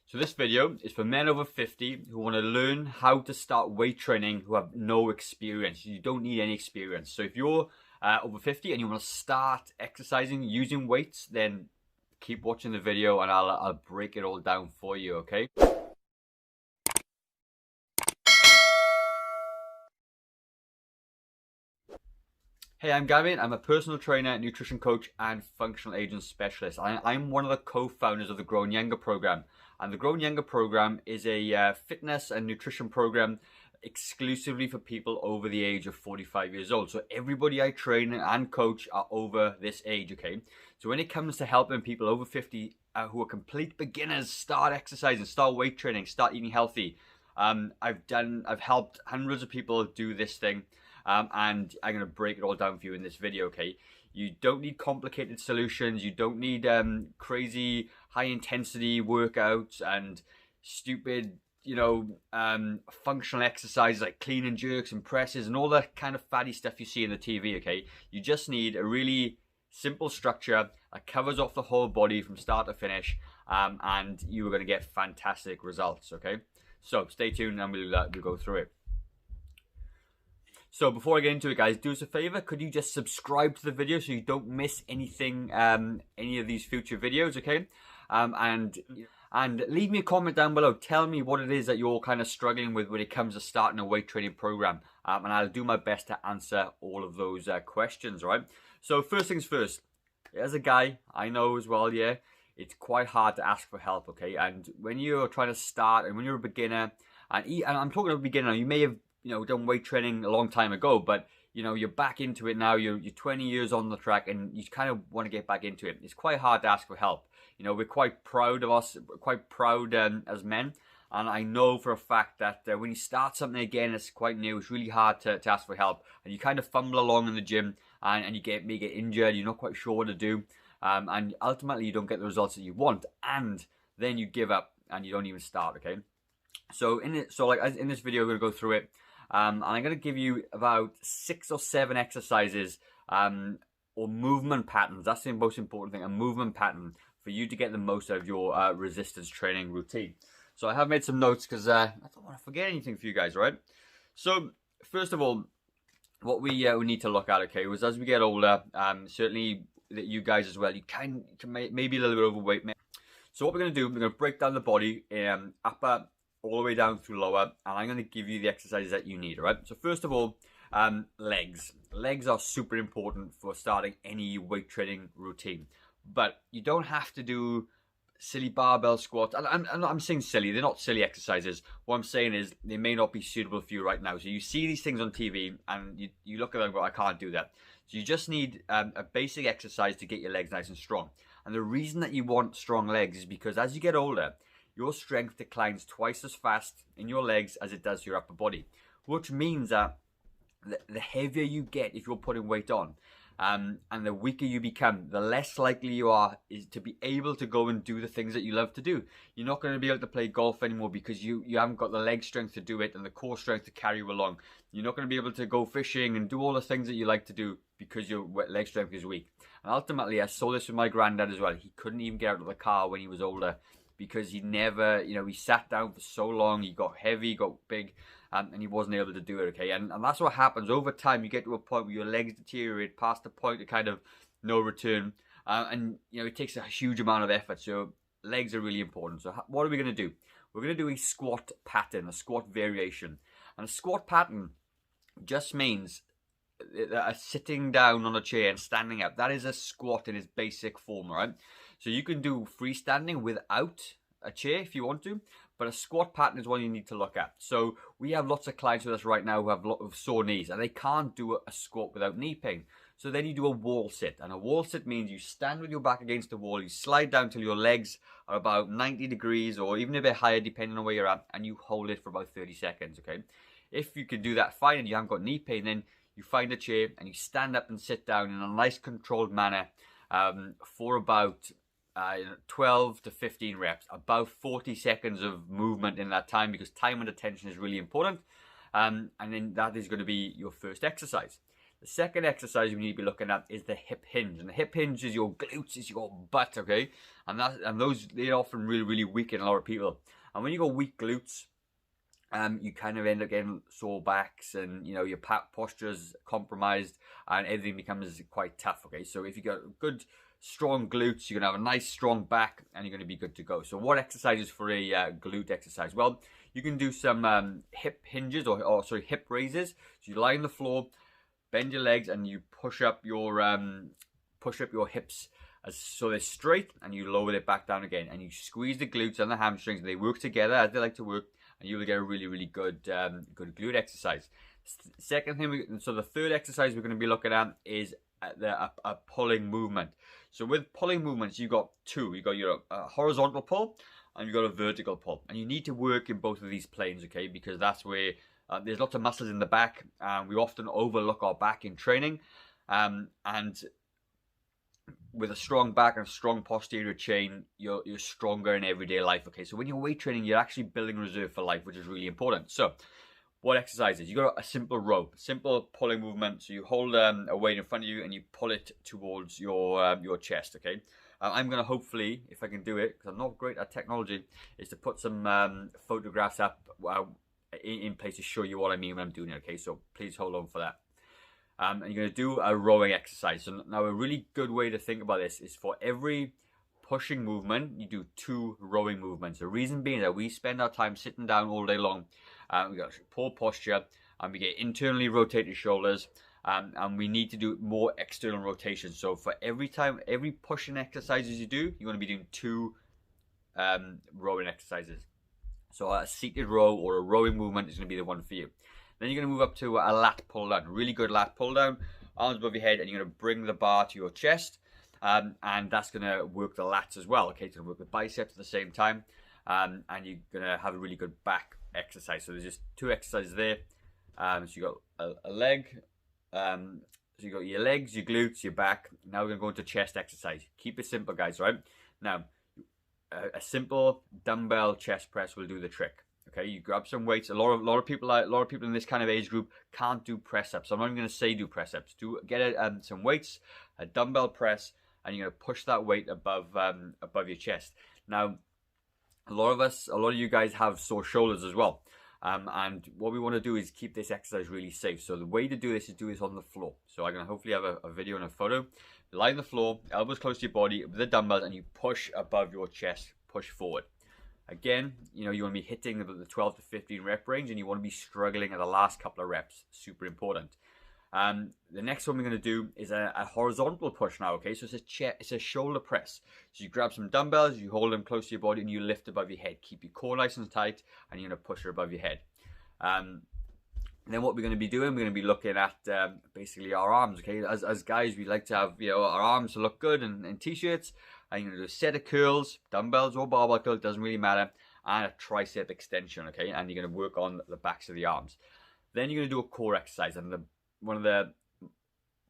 So this video is for men over 50 who want to learn how to start weight training who have no experience. You don't need any experience. So if you're over 50 and you want to start exercising using weights, then keep watching the video and I'll break it all down for you, okay? Hey, I'm Gavin. I'm a personal trainer, nutrition coach, and functional agent specialist. I'm one of the co-founders of the Growing Younger program. And the Growing Younger program is a fitness and nutrition program exclusively for people over the age of 45 years old. So everybody I train and coach are over this age, okay? So when it comes to helping people over 50 who are complete beginners start exercising, start weight training, start eating healthy, I've helped hundreds of people do this thing. And I'm going to break it all down for you in this video, okay? You don't need complicated solutions. You don't need crazy high-intensity workouts and stupid, functional exercises like clean and jerks and presses and all that kind of fatty stuff you see in the TV, okay? You just need a really simple structure that covers off the whole body from start to finish, and you are going to get fantastic results, okay? So stay tuned and we'll go through it. So before I get into it, guys, do us a favor. Could you just subscribe to the video so you don't miss anything, any of these future videos, okay? And leave me a comment down below. Tell me what it is that you're kind of struggling with when it comes to starting a weight training program. And I'll do my best to answer all of those questions, right? So first things first, as a guy, I know as well, yeah, it's quite hard to ask for help, okay? And when you're trying to start and when you're a beginner, and I'm talking about a beginner, you may have done weight training a long time ago, but you're back into it now. You're 20 years on the track and you kind of want to get back into it. It's quite hard to ask for help. We're quite proud of us, quite proud as men. And I know for a fact that when you start something again, it's quite new. It's really hard to ask for help. And you kind of fumble along in the gym and you may get injured. You're not quite sure what to do. And ultimately you don't get the results that you want. And then you give up and you don't even start, okay? So in this video, we're going to go through it. And I'm going to give you about 6 or 7 exercises or movement patterns. That's the most important thing, a movement pattern for you to get the most out of your resistance training routine. So I have made some notes because I don't want to forget anything for you guys, right? So first of all, what we need to look at, okay, was as we get older, certainly that you guys as well, you can maybe a little bit overweight. So what we're going to do, we're going to break down the body upper all the way down through lower, and I'm going to give you the exercises that you need, all right? So first of all, legs. Legs are super important for starting any weight training routine, but you don't have to do silly barbell squats. I'm saying silly, they're not silly exercises. What I'm saying is they may not be suitable for you right now. So you see these things on TV and you look at them and go, I can't do that. So you just need a basic exercise to get your legs nice and strong. And the reason that you want strong legs is because as you get older, your strength declines twice as fast in your legs as it does your upper body, which means that the heavier you get if you're putting weight on, and the weaker you become, the less likely you are to be able to go and do the things that you love to do. You're not going to be able to play golf anymore because you haven't got the leg strength to do it and the core strength to carry you along. You're not going to be able to go fishing and do all the things that you like to do because your leg strength is weak. And ultimately, I saw this with my granddad as well. He couldn't even get out of the car when he was older because he never, he sat down for so long, he got heavy, got big, and he wasn't able to do it, okay? And that's what happens. Over time, you get to a point where your legs deteriorate past the point of kind of no return, and, it takes a huge amount of effort, so legs are really important. So what are we going to do? We're going to do a squat pattern, a squat variation. And a squat pattern just means sitting down on a chair and standing up. That is a squat in its basic form, right? So you can do freestanding without a chair if you want to, but a squat pattern is one you need to look at. So we have lots of clients with us right now who have a lot of sore knees and they can't do a squat without knee pain. So then you do a wall sit, and a wall sit means you stand with your back against the wall, you slide down till your legs are about 90 degrees or even a bit higher depending on where you're at, and you hold it for about 30 seconds, okay? If you can do that fine and you haven't got knee pain, then you find a chair and you stand up and sit down in a nice controlled manner for about 12 to 15 reps, about 40 seconds of movement in that time, because time and attention is really important. And then that is going to be your first exercise. The The second exercise we need to be looking at is the hip hinge, and the hip hinge is your glutes, is your butt, okay? And those, they often really weaken a lot of people. And when you got weak glutes, you kind of end up getting sore backs, and you know, your posture's compromised, and everything becomes quite tough. Okay, so if you got good strong glutes, you're gonna have a nice strong back, and you're gonna be good to go. So what exercises for a glute exercise? Well, you can do some hip hinges, or sorry, hip raises. So you lie on the floor, bend your legs, and you push up your hips so they're straight, and you lower it back down again, and you squeeze the glutes and the hamstrings. They work together as they like to work, and you will get a really good good glute exercise. Second thing, so the third exercise we're going to be looking at is a pulling movement. So with pulling movements, you got two. You got your horizontal pull, and you got a vertical pull, and you need to work in both of these planes, okay? Because that's where there's lots of muscles in the back, and we often overlook our back in training, and with a strong back and a strong posterior chain, you're stronger in everyday life. Okay, so when you're weight training, you're actually building reserve for life, which is really important. So what exercises? You got a simple rope, simple pulling movement. So you hold a weight in front of you, and you pull it towards your chest. Okay, I'm gonna, hopefully, if I can do it, because I'm not great at technology, is to put some photographs up in place to show you what I mean when I'm doing it. Okay, so please hold on for that. And you're going to do a rowing exercise. So now a really good way to think about this is, for every pushing movement, you do 2 rowing movements. The reason being that we spend our time sitting down all day long, we got poor posture, and we get internally rotated shoulders, and we need to do more external rotation. So for every pushing exercises you do, you're going to be doing 2 rowing exercises. So a seated row or a rowing movement is going to be the one for you. Then you're going to move up to a lat pull down, really good lat pull down, arms above your head, and you're going to bring the bar to your chest, and that's going to work the lats as well. Okay, it's going to work the biceps at the same time, and you're going to have a really good back exercise. So there's just 2 exercises there. So you got a leg, so you got your legs, your glutes, your back. Now we're going to go into chest exercise. Keep it simple, guys. Right now, a simple dumbbell chest press will do the trick. Okay, you grab some weights. A lot of people in this kind of age group can't do press ups. So I'm not even going to say do press ups. Do get some weights, a dumbbell press, and you're going to push that weight above your chest. Now, a lot of you guys have sore shoulders as well. And what we want to do is keep this exercise really safe. So the way to do this is do this on the floor. So I'm going to hopefully have a video and a photo. You lie on the floor, elbows close to your body with the dumbbells, and you push above your chest, push forward. Again, you know, you want to be hitting the 12 to 15 rep range, and you want to be struggling at the last couple of reps. Super important. The next one we're going to do is a horizontal push now, okay? So it's a shoulder press. So you grab some dumbbells, you hold them close to your body, and you lift above your head. Keep your core nice and tight, and you're going to push it above your head. Then what we're going to be doing, we're going to be looking at basically our arms, okay? As guys, we like to have, you know, our arms to look good in t-shirts. And you're going to do a set of curls, dumbbells or barbell curls, doesn't really matter, and a tricep extension, okay? And you're going to work on the backs of the arms. Then you're going to do a core exercise, and one of the,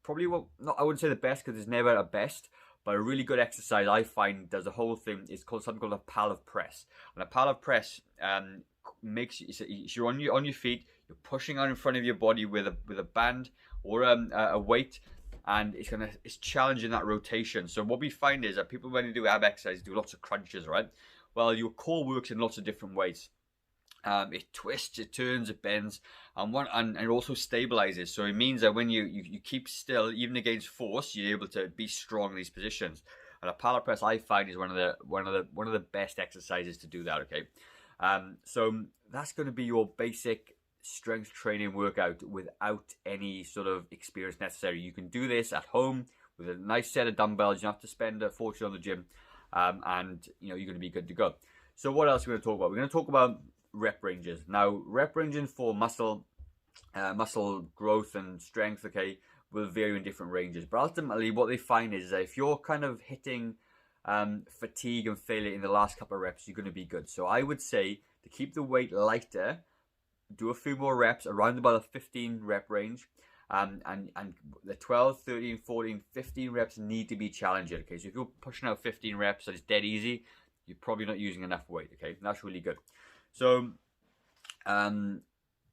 probably, well, not, I wouldn't say the best, because there's never a best, but a really good exercise I find does the whole thing is called something called a Pallof press. And a Pallof press makes you're on your feet, you're pushing out in front of your body with a band or a weight, and it's challenging that rotation. So what we find is that people, when they do ab exercise, do lots of crunches, right? Well, your core works in lots of different ways. It twists, it turns, it bends, and it also stabilizes. So it means that when you keep still, even against force, you're able to be strong in these positions. And a Pallof press, I find, is one of the best exercises to do that. Okay, so that's going to be your basic strength training workout without any sort of experience necessary. You can do this at home with a nice set of dumbbells. You don't have to spend a fortune on the gym, and you know, you're going to be good to go. So what else are we going to talk about? We're going to talk about rep ranges. Now, rep ranging for muscle growth and strength, okay, will vary in different ranges. But ultimately, what they find is that if you're kind of hitting fatigue and failure in the last couple of reps, you're going to be good. So I would say to keep the weight lighter, do a few more reps around about the 15 rep range, and the 12, 13, 14, 15 reps need to be challenging. Okay, so if you're pushing out 15 reps and it's dead easy, you're probably not using enough weight. Okay, and that's really good. So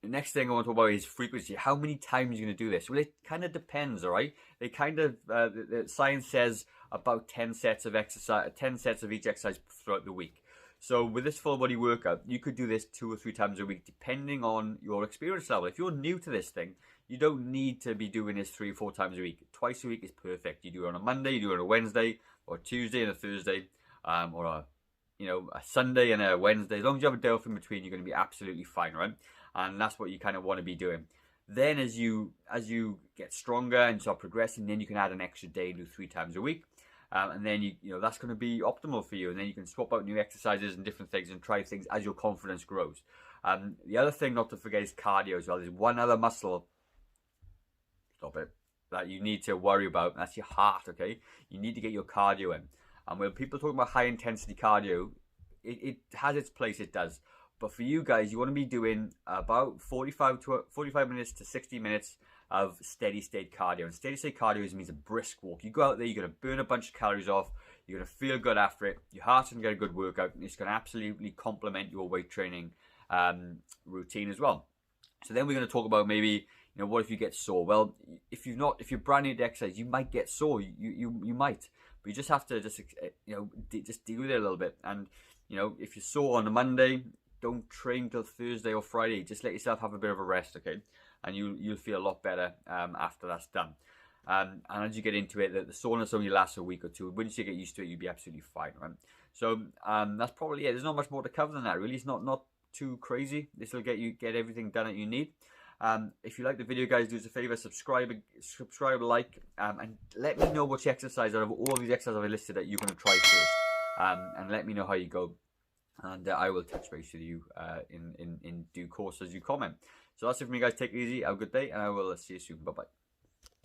The next thing I want to talk about is frequency. How many times you're going to do this? Well, it kind of depends, all right? They kind of, the science says about 10 sets of exercise, 10 sets of each exercise throughout the week. So with this full body workout, you could do this 2 or 3 times a week, depending on your experience level. If you're new to this thing, you don't need to be doing this 3 or 4 times a week. Twice a week is perfect. You do it on a Monday, you do it on a Wednesday, or a Tuesday and a Thursday, or a Sunday and a Wednesday. As long as you have a day off in between, you're going to be absolutely fine, right? And that's what you kind of want to be doing. Then as you get stronger and start progressing, then you can add an extra day and do 3 times a week. And then you know that's going to be optimal for you. And then you can swap out new exercises and different things and try things as your confidence grows. The other thing not to forget is cardio as well. There's one other muscle, stop it, that you need to worry about. That's your heart, okay? You need to get your cardio in. And when people talk about high intensity cardio, it has its place, it does. But for you guys, you want to be doing about 45 minutes to 60 minutes of steady state cardio. And steady state cardio means a brisk walk. You go out there, you're going to burn a bunch of calories off, you're going to feel good after it, your heart's going to get a good workout, and it's going to absolutely complement your weight training routine as well. So then we're going to talk about maybe, what if you get sore? Well, if you're brand new to exercise, you might get sore. You might, but you just have to just deal with it a little bit. And if you're sore on a Monday, don't train till Thursday or Friday. Just let yourself have a bit of a rest, okay? And you'll feel a lot better after that's done. And as you get into it, the soreness only lasts a week or two. Once you get used to it, you'll be absolutely fine, right? So that's probably it. There's not much more to cover than that, really. It's not too crazy. This will get everything done that you need. If you like the video, guys, do us a favor, subscribe, like, and let me know which exercise out of all these exercises I've listed that you're going to try first. And let me know how you go. And I will touch base with you in due course as you comment. So that's it for me, guys. Take it easy. Have a good day, and I will see you soon. Bye-bye.